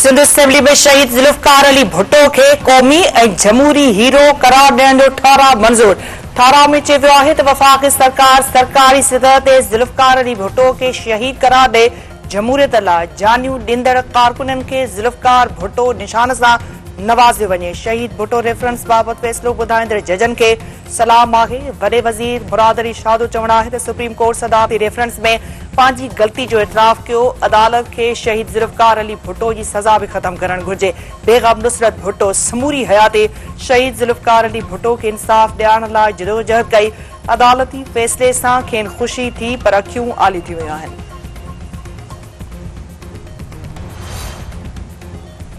Sindh assembly में शहीद ज़ुल्फ़िकार अली भुट्टो के क़ौमी ऐं जमहूरी हीरो करार ॾियण जो ठाराव मंज़ूर। ठाराव में चयो वियो आहे त वफ़ाक़ी सरकार सरकारी सतह ते ज़ुल्फ़िकार अली भुट्टो के शहीद करार ॾे जमहूरियत लाइ जानियूं ॾींदड़ कारकुननि खे ज़ुल्फ़िकार भुट्टो निशान सां नवाज़ियो वञे। शहीद भुट्टो रेफरेंस बाबति फ़ैसिलो ॿुधाईंदड़ जजनि खे सलाम आहे। वॾे वज़ीर मुराद अली शाह जो चवणु आहे त सुप्रीम कोर्ट सदारती रेफरेंस में पंहिंजी ग़लती जो इतराफ़ कयो। अदालत खे शहीद ज़ुल्फ़िकार अली भुट्टो जी सज़ा बि ख़त्म करणु घुर्जे। बेगम नुसरत भुट्टो समूरी हयाती शहीद ज़ुल्फ़िकार अली भुट्टो खे इंसाफ़ ॾियारण लाइ जदोजहद कई। अदालती फ़ैसिले सां खेनि ख़ुशी थी पर अखियूं आली थी वियूं आहिनि।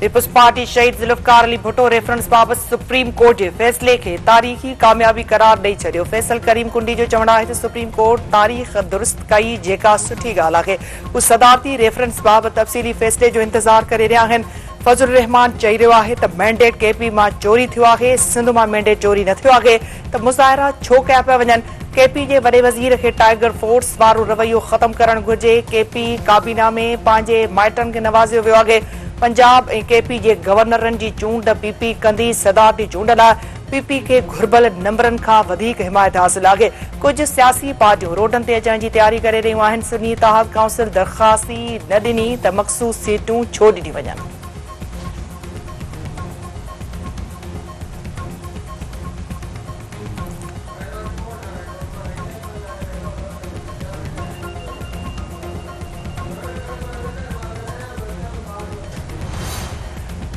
पीपुल्स पार्टी शहीद ज़ुल्फ़िकार अली भुट्टो रेफरेंस बाबति सुप्रीम कोर्ट जे फ़ैसिले खे तारीख़ी कामयाबी करार ॾेई छॾियो। फैसल करीम कुंडी जो चवणु आहे त सुप्रीम कोर्ट तारीख़ दुरुस्त कई जेका सुठी ॻाल्हि आहे। हू सदारती रेफरेंस बाबति तफ़सीली फ़ैसिले जो इंतज़ार करे रहिया आहिनि। फज़लुर रहमान चई रहियो आहे त मैंडेट केपी मां चोरी थियो आहे, सिंध मां मैंडेट चोरी न थियो आहे त मुज़ाहिरा छो कया पिया वञनि। केपी जे वॾे वज़ीर खे टाइगर फोर्स वारो रवैयो ख़त्म करणु घुर्जे। केपी काबीना में पंहिंजे माइटनि खे नवाज़ियो वियो आहे। पंजाब ऐं केपी जे गवर्नरनि जी चूंड पीपी कंदी। सदारती चूंड लाइ पीपी खे घुर्बल नंबरनि खां वधीक हिमायत हासिल आहे। कुझु सियासी पार्टियूं रोडनि ते अचण जी तयारी करे रहियूं आहिनि। सुन्नी इत्तेहाद काउंसिल दरख़्वास्त न ॾिनी त मख़सूस सीटूं छो ॾिनी वञनि।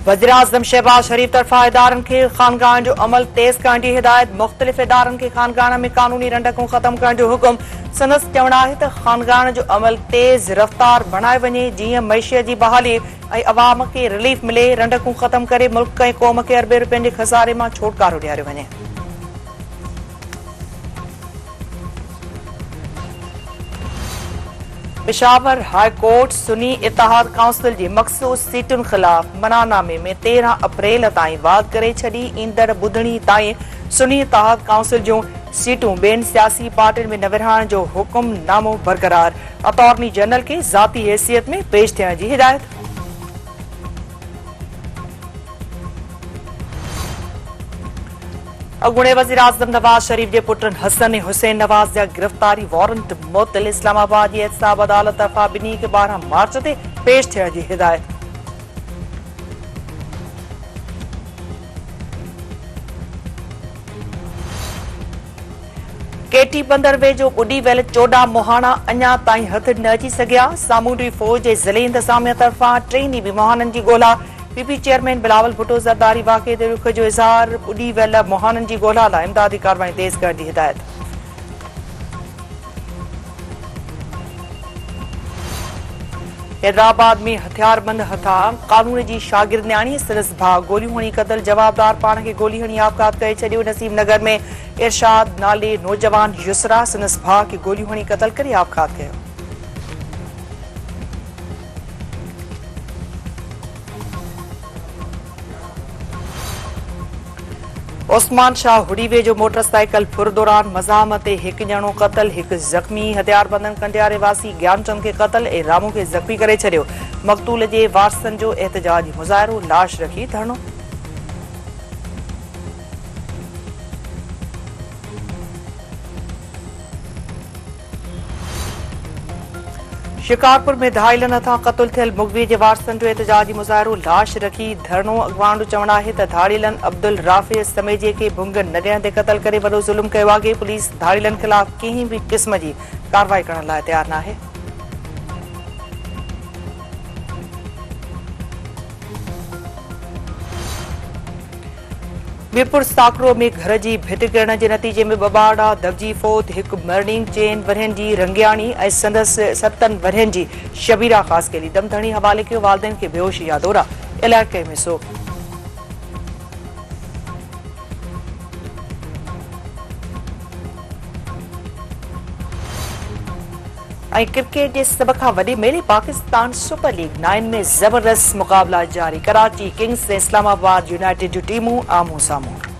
वज़ीर-ए-आज़म शहबाज शरीफ तरफ़ां इदारनि खे ख़ानगाहनि जो अमल तेज़ करण जी हिदायत। मुख़्तलिफ़ इदारनि खे ख़ानगाहनि में क़ानूनी रंडकूं ख़त्म करण जो हुकुम। संदसि चवणु आहे त ख़ानगाहनि जो अमल तेज़ रफ़्तार बणाए वञे जीअं मईशियत जी बहाली ऐं अवाम खे रिलीफ मिले। रंडकूं ख़त्म करे मुल्क ऐं क़ौम खे अरबे रुपयनि जे खसारे मां छोटकारो ॾियारियो वञे। Peshawar High Court Sunni Ittehad Council जी मख़सूस सीटुनि ख़िलाफ़ मनानामे में 13 अप्रैल ताईं वाद करे छॾी। ईंदड़ ॿुधणी ताईं सुन्नी इत्तेहाद काउंसिल जूं सीटूं ॿियनि सियासी पार्टियुनि में न विरहाइण जो हुकुमनामो बरक़रार। अटॉर्नी जनरल खे ज़ाती हैसियत में पेश थियण जी हिदायत। अॻूणे वज़ीर-ए-आज़म नवाज़ शरीफ जे पुटनि हसन ऐं हुसैन नवाज़ जा गिरफ़्तारी वारंट मुअत्तल। इस्लामाबाद जी एहतसाब अदालत तरफ़ां ॿिन्ही खे 12 मार्च ते पेश थियण जी हिदायत। केटी बंदर वेझो ॿुॾी वियल 14 मोहाणा अञा ताईं हथ न अची सघिया। सामूंडी फ़ौज जे ज़िले इंतज़ामिया तरफ़ां 3 ॾींहं बि मोहाननि जी ॻोल्हा। पीपी चेयरमैन बिलावल भुट्टो ज़रदारी वाक़े ते रुख जो इज़हार। ॿुॾी वियल मोहाननि जी ॻोल्हा लाइ इमदादी कार्रवाई तेज़ करण जी हिदायत। हैदराबाद में हथियारबंद हथा कानून जी शागिर्द न्याणी संदसि भाउ गोलियूं हणी क़तल। जवाबदार पाण खे गोली हणी आपघात करे छॾियो। नसीम नगर में इरशाद नाले नौजवान युसरा संदसि भाउ खे गोलियूं हणी क़तल करे आपघात कयो। ओस्मान शाह हुडी वेझो मोटरसाइकिल फुर दौरान मज़ाहम ते हिकु ॼणो क़तल, हिकु ज़ख़्मी। हथियारबंदनि कंडियारे वासी ज्ञानचंद खे क़तल ऐं रामू खे ज़ख़्मी करे छॾियो। मक़तूल जे वारसनि जो एहतजाजी मुज़ाहिरो, लाश रखी धरनो। शिकारपुर में धाइलनि हथां क़तल थियल मुग़वी जे वारसनि जो एहतजाजी मुज़ाहिरो, लाश रखी धरनो। अॻवान जो चवणु आहे त धाड़ीलनि अब्दुल राफ़े समेजे खे भुंग न ॾियण ते क़तल करे वॾो ज़ुल्म कयो आहे। पुलिस धाड़ीलनि ख़िलाफ़ कंहिं बि क़िस्म जी कार्रवाई करण लाइ तयारु न आहे। मीरपुर साकरो में घर जी भिति किरण जे नतीजे में 2 ॿार दॿिजी फ़ौत। हिकु मर्निंग 4 वरहनि जी रंगियाणी ऐं संदसि 7 वरहनि जी शबीरा ख़ासि केली। दमधणी हवाले कयो। वालिदैन खे बेहोशी या दौरा, इलाइक़े में सो। ऐं क्रिकेट जे सभ खां वॾे मेले पाकिस्तान सुपर लीग 9 में ज़बरदस्त मुक़ाबला जारी। कराची किंग्स ऐं इस्लामाबाद यूनाइटेड जूं टीमूं आम्हूं साम्हूं।